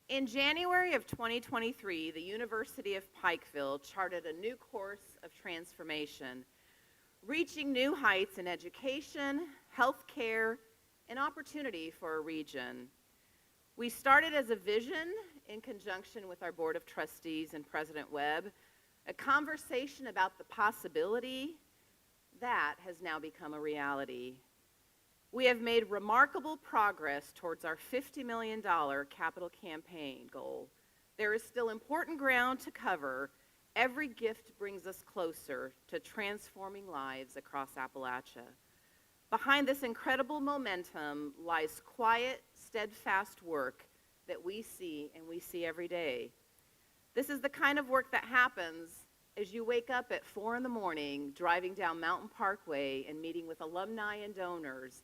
In January of 2023, the University of Pikeville charted a new course of transformation, reaching new heights in education, healthcare, and opportunity for a region. We started as a vision in conjunction with our Board of Trustees and President Webb, a conversation about the possibility that has now become a reality. We have made remarkable progress towards our $50 million capital campaign goal. There is still important ground to cover. Every gift brings us closer to transforming lives across Appalachia. Behind this incredible momentum lies quiet, steadfast work that we see and we see every day. This is the kind of work that happens as you wake up at 4 in the morning, driving down Mountain Parkway and meeting with alumni and donors,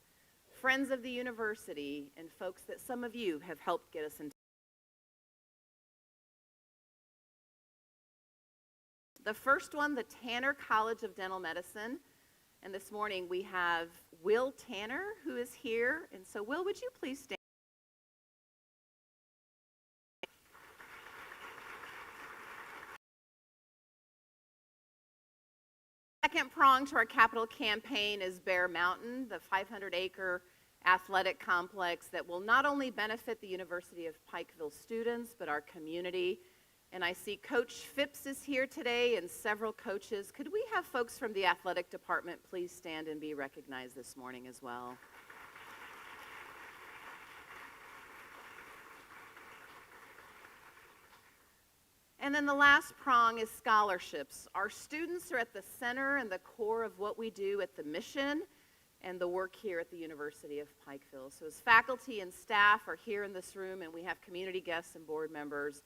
friends of the university, and folks that some of you have helped get us into. The first one, the Tanner College of Dental Medicine. And this morning we have Will Tanner, who is here. And so, Will, would you please stand? Second prong to our capital campaign is Bear Mountain, the 500-acre athletic complex that will not only benefit the University of Pikeville students, but our community. And I see Coach Phipps is here today and several coaches. Could we have folks from the athletic department please stand and be recognized this morning as well? And then the last prong is scholarships. Our students are at the center and the core of what we do at the mission and the work here at the University of Pikeville. So as faculty and staff are here in this room and we have community guests and board members,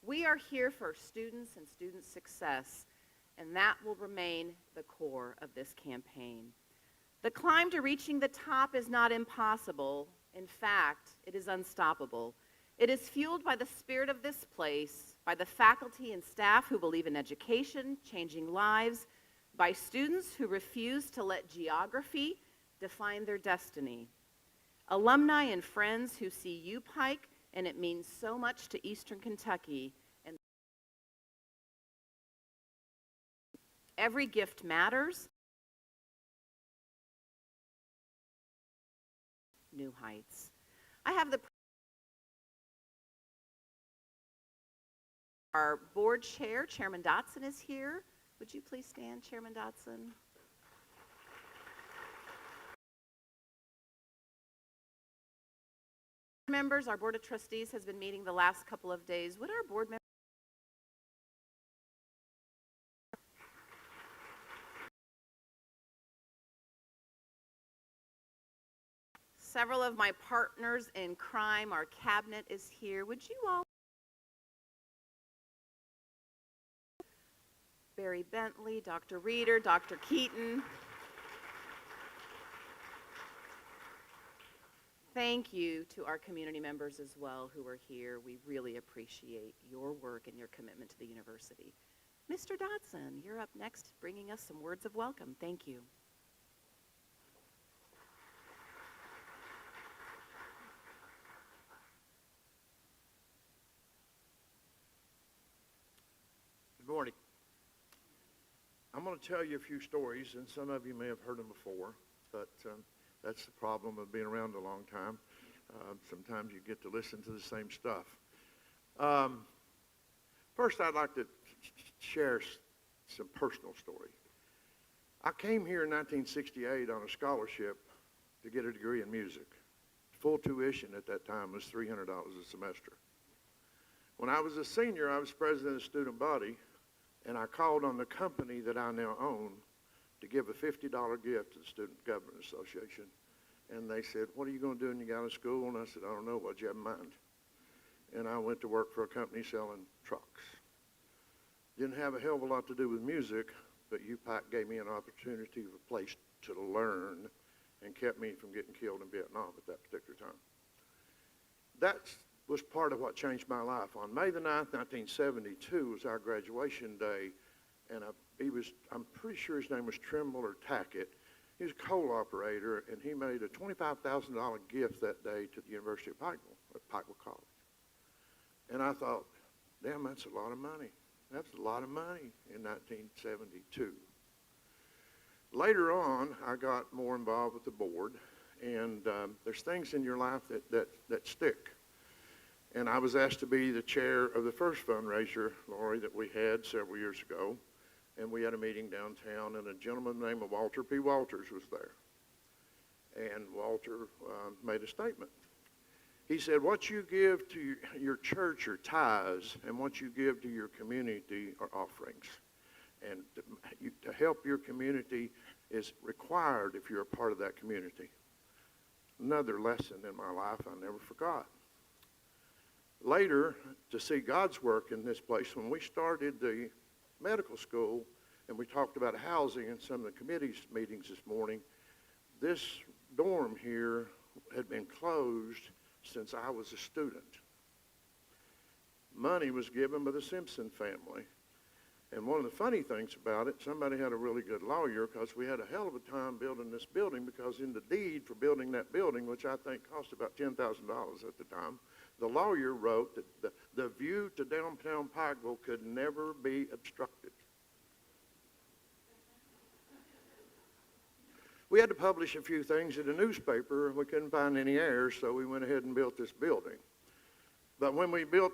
we are here for students and student success, and that will remain the core of this campaign. The climb to reaching the top is not impossible. In fact, it is unstoppable. It is fueled by the spirit of this place, by the faculty and staff who believe in education, changing lives, by students who refuse to let geography define their destiny, alumni and friends who see UPike and it means so much to Eastern Kentucky. And every gift matters. New heights. I have our board chair, Chairman Dotson, is here. Would you please stand, Chairman Dotson? Members, our Board of Trustees has been meeting the last couple of days. Would our board members several of my partners in crime, our cabinet is here. Would you all? Barry Bentley, Dr. Reeder, Dr. Keaton. Thank you to our community members as well who are here. We really appreciate your work and your commitment to the university. Mr. Dotson, you're up next, bringing us some words of welcome. Thank you. Good morning. I'm going to tell you a few stories, and some of you may have heard them before, but that's the problem of being around a long time. Sometimes you get to listen to the same stuff. First, I'd like to share some personal story. I came here in 1968 on a scholarship to get a degree in music. Full tuition at that time was $300 a semester. When I was a senior, I was president of the student body, and I called on the company that I now own to give a $50 gift to the Student Government Association. And they said, what are you going to do when you get out of school? And I said, I don't know, what do you have in mind? And I went to work for a company selling trucks. Didn't have a hell of a lot to do with music, but UPike gave me an opportunity of a place to learn and kept me from getting killed in Vietnam at that particular time. That was part of what changed my life. On May the 9th, 1972 was our graduation day, and I'm pretty sure his name was Trimble or Tackett. He was a coal operator, and he made a $25,000 gift that day to the University of Pikeville, at Pikeville College. And I thought, damn, that's a lot of money. That's a lot of money in 1972. Later on, I got more involved with the board, and there's things in your life that stick. And I was asked to be the chair of the first fundraiser, Lori, that we had several years ago. And we had a meeting downtown, and a gentleman named Walter P. Walters was there. And Walter made a statement. He said, what you give to your church are tithes, and what you give to your community are offerings. And to help your community is required if you're a part of that community. Another lesson in my life I never forgot. Later, to see God's work in this place, when we started the medical school and we talked about housing in some of the committee's meetings this morning, this dorm here had been closed since I was a student. Money was given by the Simpson family. And one of the funny things about it, somebody had a really good lawyer, because we had a hell of a time building this building, because in the deed for building that building, which I think cost about $10,000 at the time, the lawyer wrote that the view to downtown Pikeville could never be obstructed. We had to publish a few things in the newspaper. We couldn't find any heirs, so we went ahead and built this building. But when we built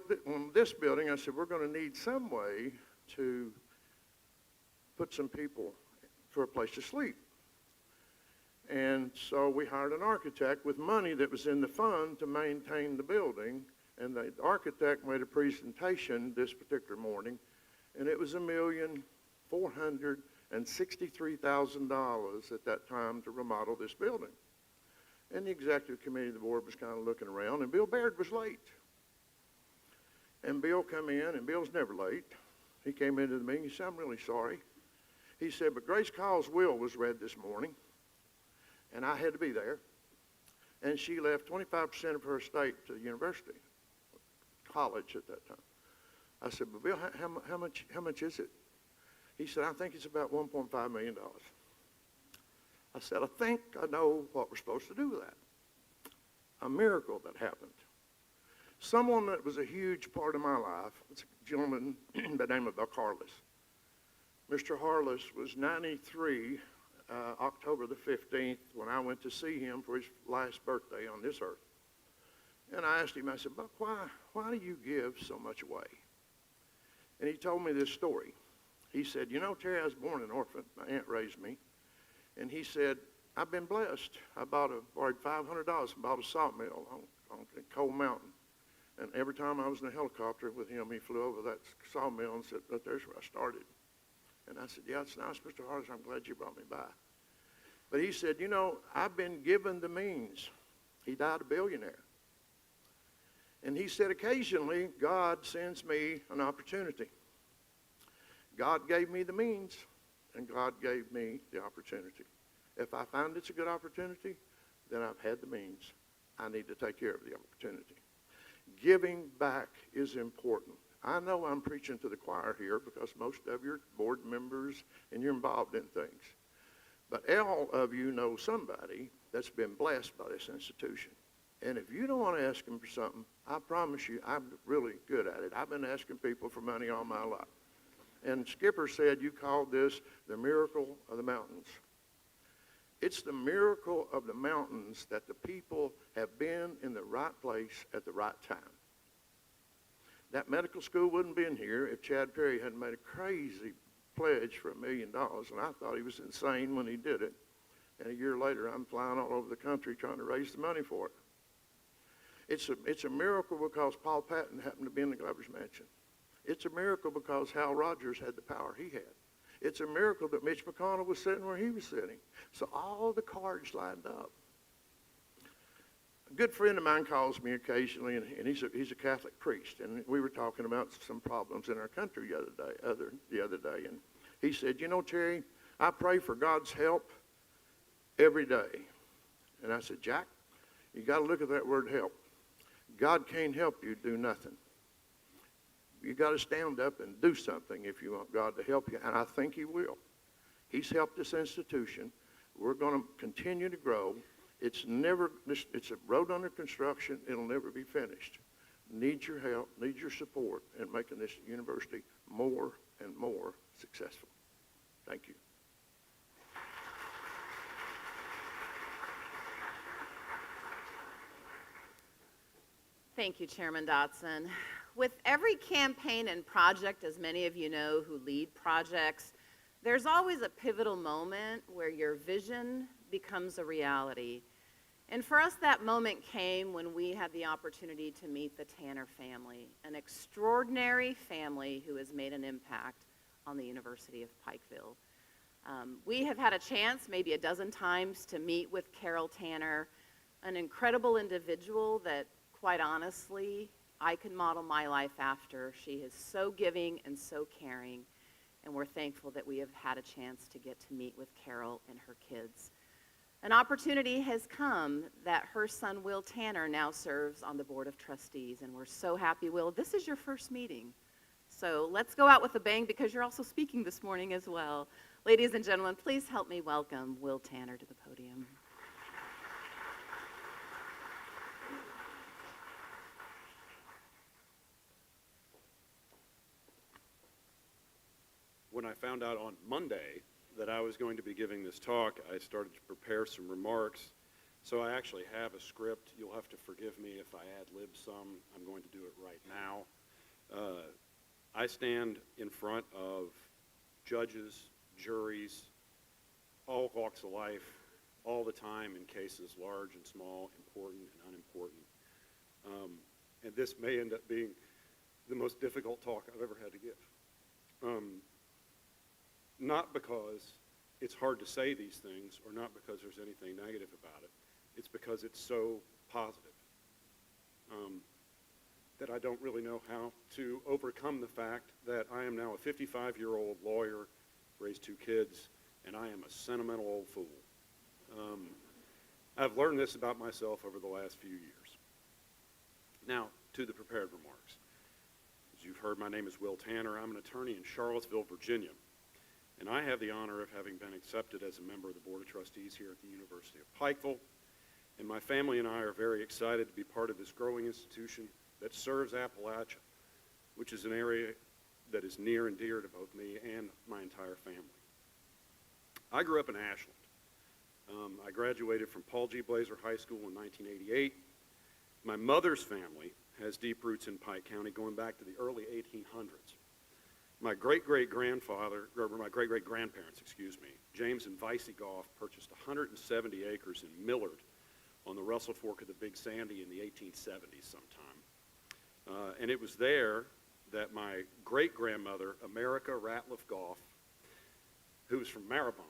this building, I said, we're going to need some way to put some people for a place to sleep. And so we hired an architect with money that was in the fund to maintain the building. And the architect made a presentation this particular morning, and it was $1,463,000 at that time to remodel this building. And the executive committee of the board was kind of looking around, and Bill Baird was late. And Bill come in, and Bill's never late. He came into the meeting. He said, I'm really sorry. He said, but Grace Call's will was read this morning, and I had to be there. And she left 25% of her estate to the university, college at that time. I said, but Bill, how much is it? He said, I think it's about $1.5 million. I said, I think I know what we're supposed to do with that. A miracle that happened. Someone that was a huge part of my life was a gentleman by the name of Buck Harless. Mr. Harless was 93, October the 15th, when I went to see him for his last birthday on this earth. And I asked him, I said, Buck, why do you give so much away? And he told me this story. He said, you know, Terry, I was born an orphan. My aunt raised me. And he said, I've been blessed. I borrowed $500 and bought a sawmill on Coal Mountain. And every time I was in a helicopter with him, he flew over that sawmill and said, look, there's where I started. And I said, yeah, it's nice, Mr. Harris. I'm glad you brought me by. But he said, you know, I've been given the means. He died a billionaire. And he said, occasionally, God sends me an opportunity. God gave me the means, and God gave me the opportunity. If I find it's a good opportunity, then I've had the means. I need to take care of the opportunity. Giving back is important. I know I'm preaching to the choir here because most of you are board members and you're involved in things. But all of you know somebody that's been blessed by this institution. And if you don't want to ask them for something, I promise you, I'm really good at it. I've been asking people for money all my life. And Skipper said you called this the miracle of the mountains. It's the miracle of the mountains that the people have been in the right place at the right time. That medical school wouldn't have been here if Chad Perry hadn't made a crazy pledge for $1 million, and I thought he was insane when he did it. And a year later, I'm flying all over the country trying to raise the money for it. It's a miracle because Paul Patton happened to be in the Glover's Mansion. It's a miracle because Hal Rogers had the power he had. It's a miracle that Mitch McConnell was sitting where he was sitting. So all the cards lined up. A good friend of mine calls me occasionally, and he's a Catholic priest, and we were talking about some problems in our country the other day, and he said, you know, Terry, I pray for God's help every day. And I said, Jack, you got to look at that word help. God can't help you do nothing. You got to stand up and do something if you want God to help you, and I think he will. He's helped this institution. We're going to continue to grow. It's a road under construction. It'll never be finished. needs your help, needs your support in making this university more and more successful. Thank you. Thank you, Chairman Dotson. With every campaign and project, as many of you know who lead projects, there's always a pivotal moment where your vision becomes a reality. And for us, that moment came when we had the opportunity to meet the Tanner family, an extraordinary family who has made an impact on the University of Pikeville. We have had a chance, maybe a dozen times, to meet with Carol Tanner, an incredible individual that, quite honestly, I can model my life after. She is so giving and so caring, and we're thankful that we have had a chance to get to meet with Carol and her kids. An opportunity has come that her son, Will Tanner, now serves on the Board of Trustees, and we're so happy, Will. This is your first meeting, so let's go out with a bang because you're also speaking this morning as well. Ladies and gentlemen, please help me welcome Will Tanner to the podium. When I found out on Monday that I was going to be giving this talk, I started to prepare some remarks. So I actually have a script. You'll have to forgive me if I ad-lib some. I'm going to do it right now. I stand in front of judges, juries, all walks of life, all the time in cases large and small, important and unimportant. And this may end up being the most difficult talk I've ever had to give. Not because it's hard to say these things or not because there's anything negative about it. It's because it's so positive that I don't really know how to overcome the fact that I am now a 55-year-old lawyer, raised 2 kids, and I am a sentimental old fool. I've learned this about myself over the last few years. Now, to the prepared remarks. As you've heard, my name is Will Tanner. I'm an attorney in Charlottesville, Virginia. And I have the honor of having been accepted as a member of the Board of Trustees here at the University of Pikeville. And my family and I are very excited to be part of this growing institution that serves Appalachia, which is an area that is near and dear to both me and my entire family. I grew up in Ashland. I graduated from Paul G. Blazer High School in 1988. My mother's family has deep roots in Pike County going back to the early 1800s. My great-great-grandfather, or my great-great-grandparents, James and Vicey Goff purchased 170 acres in Millard on the Russell Fork of the Big Sandy in the 1870s sometime. And it was there that my great-grandmother, America Ratliff Goff, who was from Maribone,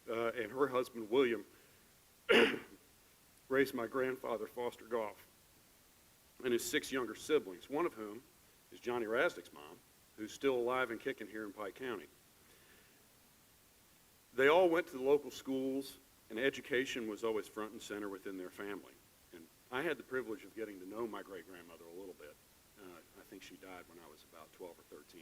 and her husband, William, raised my grandfather, Foster Goff, and his 6 younger siblings, one of whom is Johnny Rasdick's mom, who's still alive and kicking here in Pike County. They all went to the local schools, and education was always front and center within their family. And I had the privilege of getting to know my great-grandmother a little bit. I think she died when I was about 12 or 13.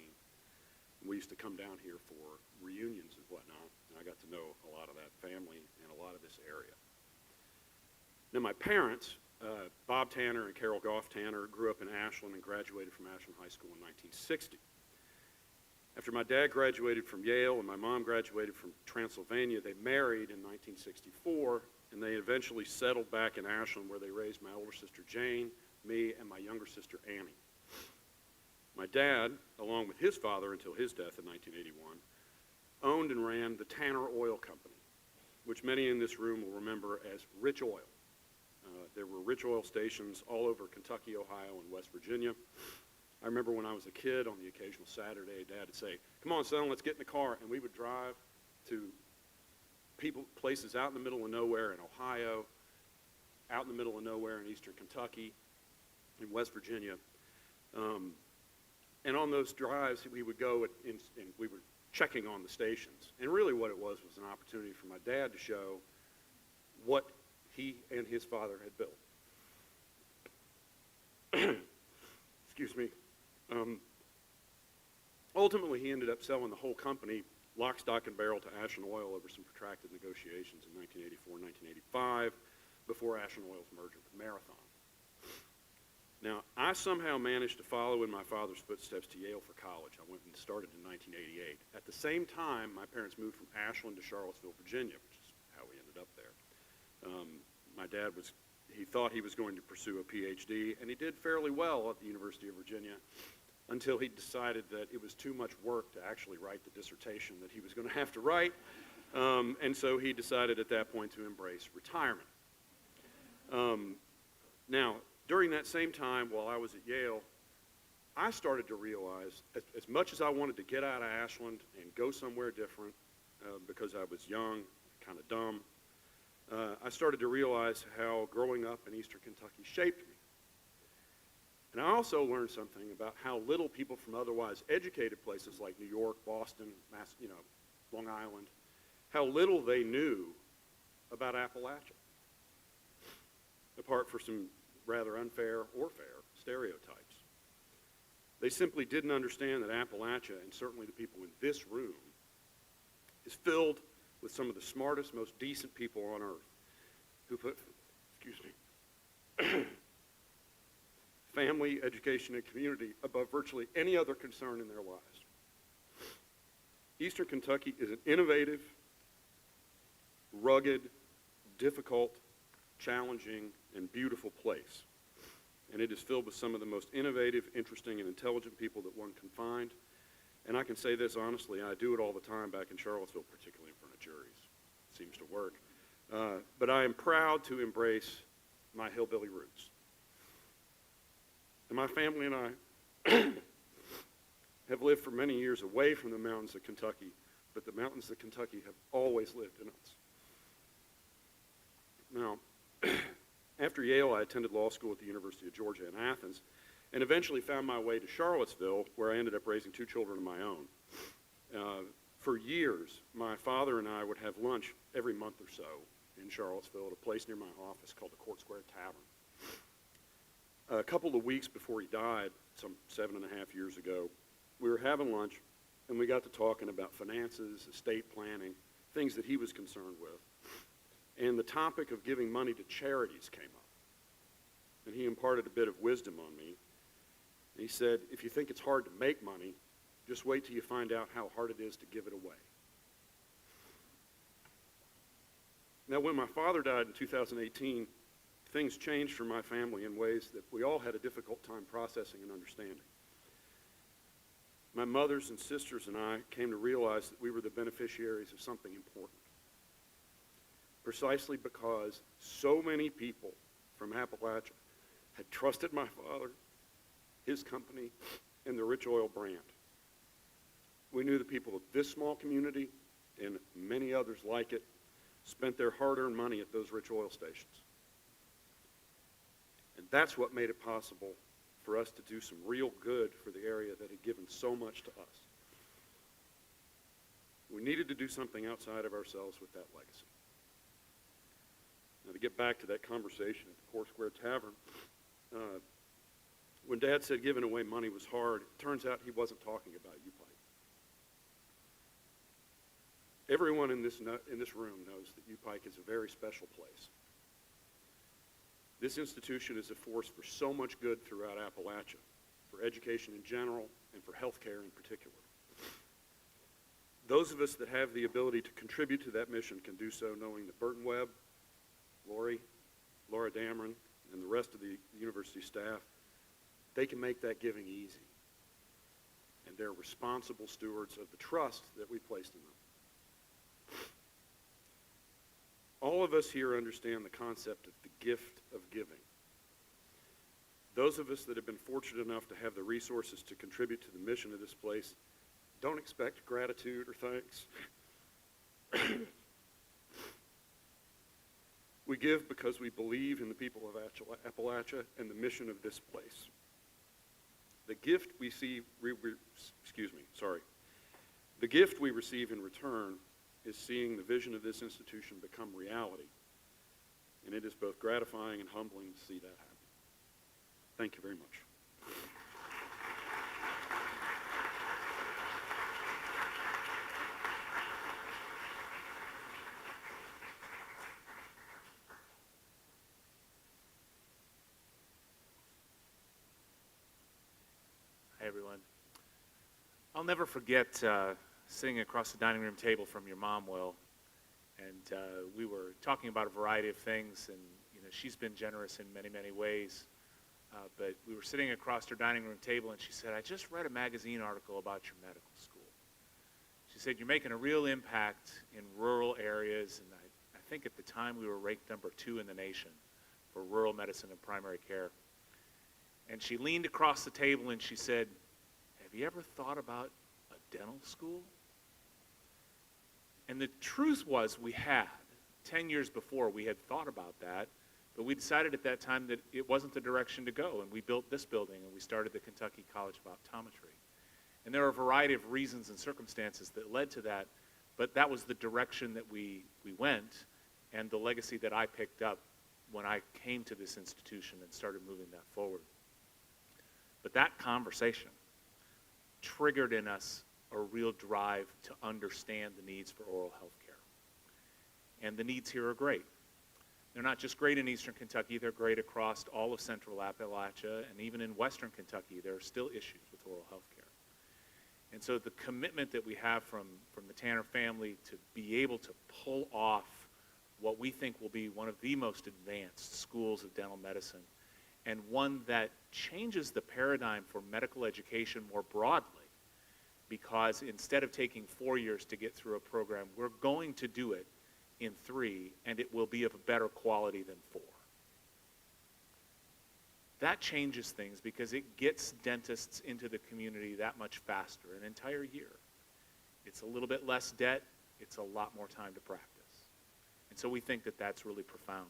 We used to come down here for reunions and whatnot, and I got to know a lot of that family and a lot of this area. Now, my parents, Bob Tanner and Carol Goff Tanner, grew up in Ashland and graduated from Ashland High School in 1960. After my dad graduated from Yale and my mom graduated from Transylvania, they married in 1964, and they eventually settled back in Ashland where they raised my older sister Jane, me, and my younger sister Annie. My dad, along with his father until his death in 1981, owned and ran the Tanner Oil Company, which many in this room will remember as Rich Oil. There were Rich Oil stations all over Kentucky, Ohio, and West Virginia. I remember when I was a kid, on the occasional Saturday, Dad would say, "Come on, son, let's get in the car," and we would drive to places out in the middle of nowhere in Ohio, out in the middle of nowhere in eastern Kentucky, in West Virginia. And on those drives, we would go and we were checking on the stations. And really what it was an opportunity for my dad to show what he and his father had built. Excuse me. Ultimately, he ended up selling the whole company, lock, stock, and barrel, to Ashland Oil over some protracted negotiations in 1984 and 1985 before Ashland Oil's merger with Marathon. I somehow managed to follow in my father's footsteps to Yale for college. I went and started in 1988. At the same time, my parents moved from Ashland to Charlottesville, Virginia, which is how we ended up there. My dad he thought he was going to pursue a PhD, and he did fairly well at the University of Virginia until he decided that it was too much work to actually write the dissertation that he was going to have to write. And so he decided at that point to embrace retirement. Now, during that same time, while I was at Yale, I started to realize, as much as I wanted to get out of Ashland and go somewhere different, because I was young, kind of dumb, I started to realize how growing up in Eastern Kentucky shaped me. And I also learned something about how little people from otherwise educated places like New York, Boston, Long Island, how little they knew about Appalachia, apart from some rather unfair or fair stereotypes. They simply didn't understand that Appalachia, and certainly the people in this room, is filled with some of the smartest, most decent people on earth who put, family, education, and community above virtually any other concern in their lives. Eastern Kentucky is an innovative, rugged, difficult, challenging, and beautiful place. And it is filled with some of the most innovative, interesting, and intelligent people that one can find. And I can say this honestly, I do it all the time back in Charlottesville, particularly in front of juries. It seems to work. But I am proud to embrace my hillbilly roots. And my family and I have lived for many years away from the mountains of Kentucky, but the mountains of Kentucky have always lived in us. Now, after Yale, I attended law school at the University of Georgia in Athens, and eventually found my way to Charlottesville, where I ended up raising 2 children of my own. For years, my father and I would have lunch every month or so in Charlottesville at a place near my office called the Court Square Tavern. A couple of weeks before he died, some 7.5 years ago, we were having lunch, and we got to talking about finances, estate planning, things that he was concerned with. And the topic of giving money to charities came up. And he imparted a bit of wisdom on me. And he said, if you think it's hard to make money, just wait till you find out how hard it is to give it away. Now, when my father died in 2018, things changed for my family in ways that we all had a difficult time processing and understanding. My mothers and sisters and I came to realize that we were the beneficiaries of something important. Precisely because so many people from Appalachia had trusted my father, his company, and the Rich Oil brand. We knew the people of this small community and many others like it spent their hard-earned money at those rich oil stations. And that's what made it possible for us to do some real good for the area that had given so much to us. We needed to do something outside of ourselves with that legacy. Now, to get back to that conversation at the Court Square Tavern, when Dad said giving away money was hard, it turns out he wasn't talking about U-Pike. Everyone in this room knows that U-Pike is a very special place. This institution is a force for so much good throughout Appalachia, for education in general and for healthcare in particular. Those of us that have the ability to contribute to that mission can do so knowing that Burton Webb, Lori, Laura Dameron, and the rest of the university staff, they can make that giving easy. And they're responsible stewards of the trust that we placed in them. All of us here understand the concept of the gift of giving. Those of us that have been fortunate enough to have the resources to contribute to the mission of this place don't expect gratitude or thanks. We give because we believe in the people of Appalachia and the mission of this place. The gift we see, the gift we receive in return is seeing the vision of this institution become reality. And it is both gratifying and humbling to see that happen. Thank you very much. everyone. I'll never forget sitting across the dining room table from your mom, Will, and we were talking about a variety of things, and she's been generous in many, many ways. But we were sitting across her dining room table, and she said, "I just read a magazine article about your medical school." She said, "You're making a real impact in rural areas," and I think at the time we were ranked number 2 in the nation for rural medicine and primary care. And she leaned across the table and she said, "Have you ever thought about a dental school?" And the truth was we had. 10 years before, we had thought about that, but we decided at that time that it wasn't the direction to go, and we built this building, and we started the Kentucky College of Optometry. And there are a variety of reasons and circumstances that led to that, but that was the direction that we went, and the legacy that I picked up when I came to this institution and started moving that forward. But that conversation triggered in us a real drive to understand the needs for oral health care. And the needs here are great. They're not just great in eastern Kentucky, they're great across all of central Appalachia, and even in western Kentucky, there are still issues with oral health care. And so the commitment that we have from the Tanner family to be able to pull off what we think will be one of the most advanced schools of dental medicine, and one that changes the paradigm for medical education more broadly, because instead of taking 4 years to get through a program, we're going to do it in 3, and it will be of a better quality than 4. That changes things because it gets dentists into the community that much faster, an entire year. It's a little bit less debt, it's a lot more time to practice. And so we think that that's really profound.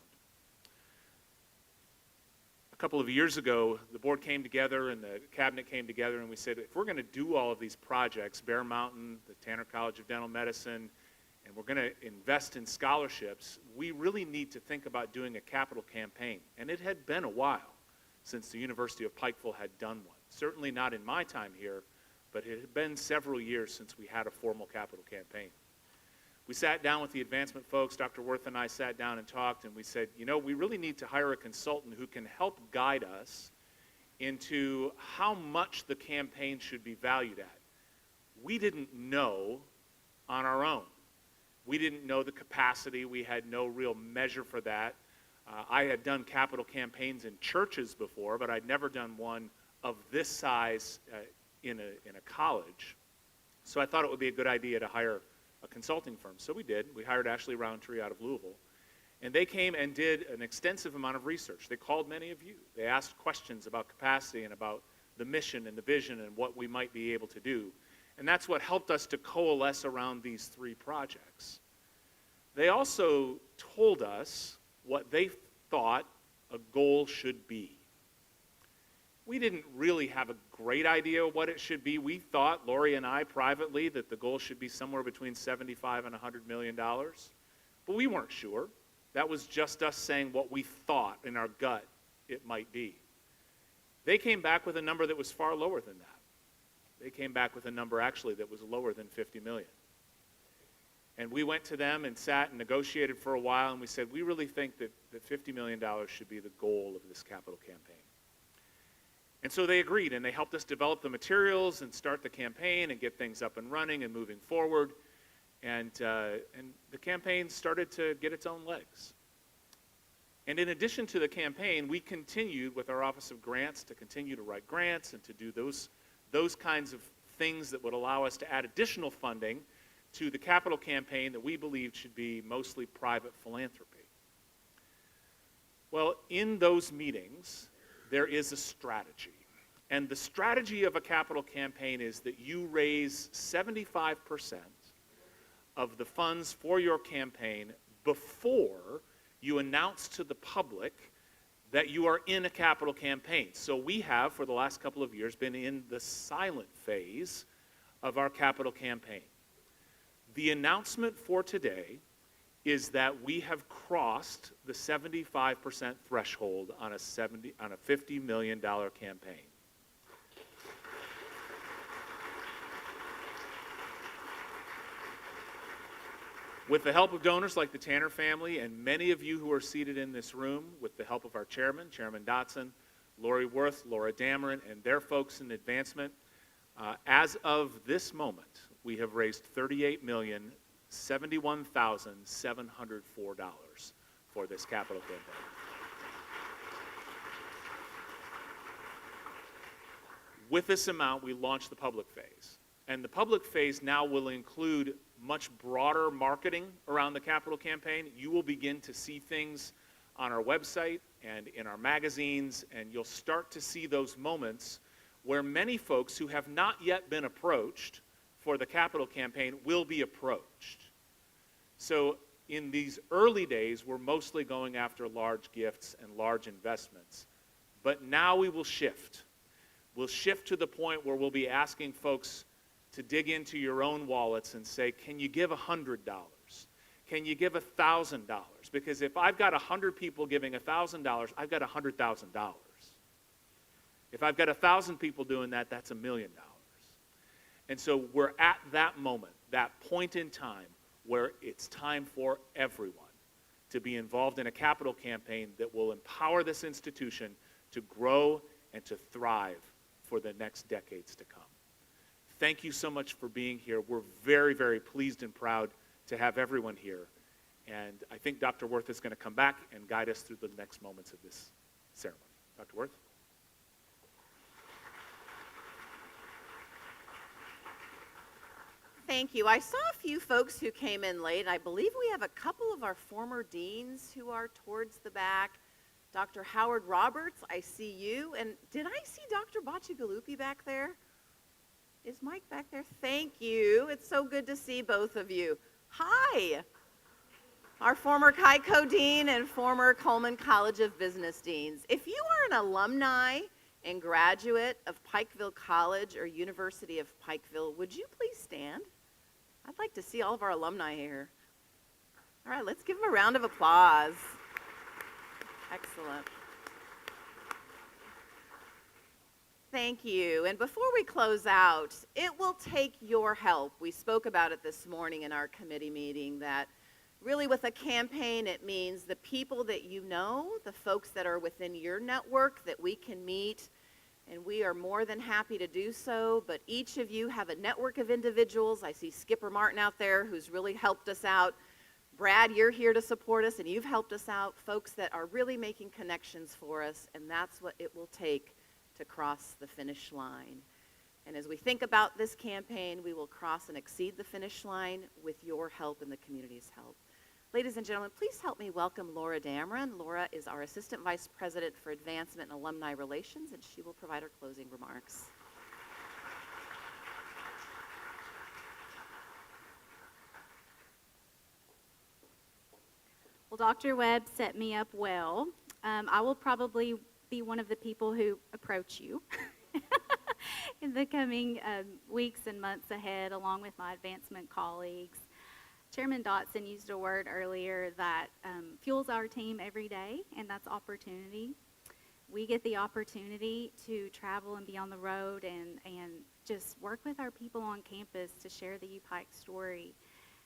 A couple of years ago, the board came together and the cabinet came together, and we said, if we're going to do all of these projects, Bear Mountain, the Tanner College of Dental Medicine, and we're going to invest in scholarships, we really need to think about doing a capital campaign. And it had been a while since the University of Pikeville had done one. Certainly not in my time here, but it had been several years since we had a formal capital campaign. We sat down with the advancement folks, Dr. Worth and I sat down and talked, and we said, we really need to hire a consultant who can help guide us into how much the campaign should be valued at. We didn't know on our own. We didn't know the capacity. We had no real measure for that. I had done capital campaigns in churches before, but I'd never done one of this size in a college. So I thought it would be a good idea to hire a consulting firm. So we did. We hired Ashley Roundtree out of Louisville. And they came and did an extensive amount of research. They called many of you. They asked questions about capacity and about the mission and the vision and what we might be able to do. And that's what helped us to coalesce around these 3 projects. They also told us what they thought a goal should be. We didn't really have a great idea what it should be. We thought, Lori and I privately, that the goal should be somewhere between $75 and $100 million. But we weren't sure. That was just us saying what we thought in our gut it might be. They came back with a number that was far lower than that. They came back with a number actually that was lower than $50 million. And we went to them and sat and negotiated for a while, and we said, we really think that $50 million should be the goal of this capital campaign. And so they agreed, and they helped us develop the materials and start the campaign and get things up and running and moving forward. And the campaign started to get its own legs. And in addition to the campaign, we continued with our Office of Grants to continue to write grants and to do those kinds of things that would allow us to add additional funding to the capital campaign that we believed should be mostly private philanthropy. Well, in those meetings, there is a strategy. And the strategy of a capital campaign is that you raise 75% of the funds for your campaign before you announce to the public that you are in a capital campaign. So we have, for the last couple of years, been in the silent phase of our capital campaign. The announcement for today is that we have crossed the 75% threshold on a $50 million campaign. With the help of donors like the Tanner family and many of you who are seated in this room, with the help of our chairman, Chairman Dotson, Lori Worth, Laura Dameron, and their folks in advancement, As of this moment, we have raised $38,071,704 for this capital campaign. With this amount, we launched the public phase. And the public phase now will include much broader marketing around the capital campaign. You will begin to see things on our website and in our magazines, and you'll start to see those moments where many folks who have not yet been approached for the capital campaign will be approached. So in these early days, we're mostly going after large gifts and large investments. But now we will shift. We'll shift to the point where we'll be asking folks to dig into your own wallets and say, can you give $100? Can you give $1,000? Because if I've got 100 people giving $1,000, I've got $100,000. If I've got 1,000 people doing that, that's $1 million. And so we're at that moment, that point in time where it's time for everyone to be involved in a capital campaign that will empower this institution to grow and to thrive for the next decades to come. Thank you so much for being here. We're very, very pleased and proud to have everyone here. And I think Dr. Worth is going to come back and guide us through the next moments of this ceremony. Dr. Worth? Thank you. I saw a few folks who came in late. I believe we have a couple of our former deans who are towards the back. Dr. Howard Roberts, I see you. And did I see Dr. Bacigalupi back there? Is Mike back there? Thank you. It's so good to see both of you. Hi. Our former KICO dean and former Coleman College of Business deans. If you are an alumni and graduate of Pikeville College or University of Pikeville, would you please stand? I'd like to see all of our alumni here. All right, let's give them a round of applause. Excellent. Thank you. And before we close out, it will take your help. We spoke about it this morning in our committee meeting that really with a campaign, it means the people that you know, the folks that are within your network that we can meet, and we are more than happy to do so, but each of you have a network of individuals. I see Skipper Martin out there who's really helped us out. Brad, you're here to support us, and you've helped us out, folks that are really making connections for us, and that's what it will take to cross the finish line. And as we think about this campaign, we will cross and exceed the finish line with your help and the community's help. Ladies and gentlemen, please help me welcome Laura Dameron. Laura is our Assistant Vice President for Advancement and Alumni Relations, and she will provide her closing remarks. Well, Dr. Webb set me up well. I will probably be one of the people who approach you in the coming weeks and months ahead, along with my advancement colleagues. Chairman Dotson used a word earlier that fuels our team every day, and that's opportunity. We get the opportunity to travel and be on the road and just work with our people on campus to share the UPike story.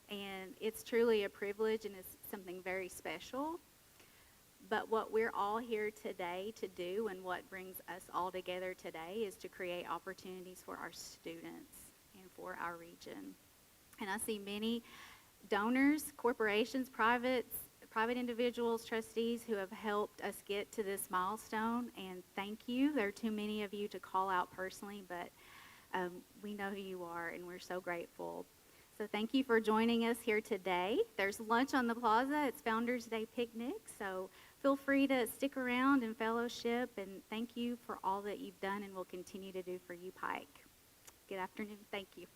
And it's truly a privilege, and it's something very special. But what we're all here today to do, and what brings us all together today, is to create opportunities for our students and for our region. And I see many donors, corporations, private individuals, trustees who have helped us get to this milestone, and thank you. There are too many of you to call out personally, but we know who you are, and we're so grateful. So thank you for joining us here today. There's lunch on the plaza. It's Founders Day picnic, so feel free to stick around and fellowship, and thank you for all that you've done and will continue to do for UPike. Good afternoon. Thank you.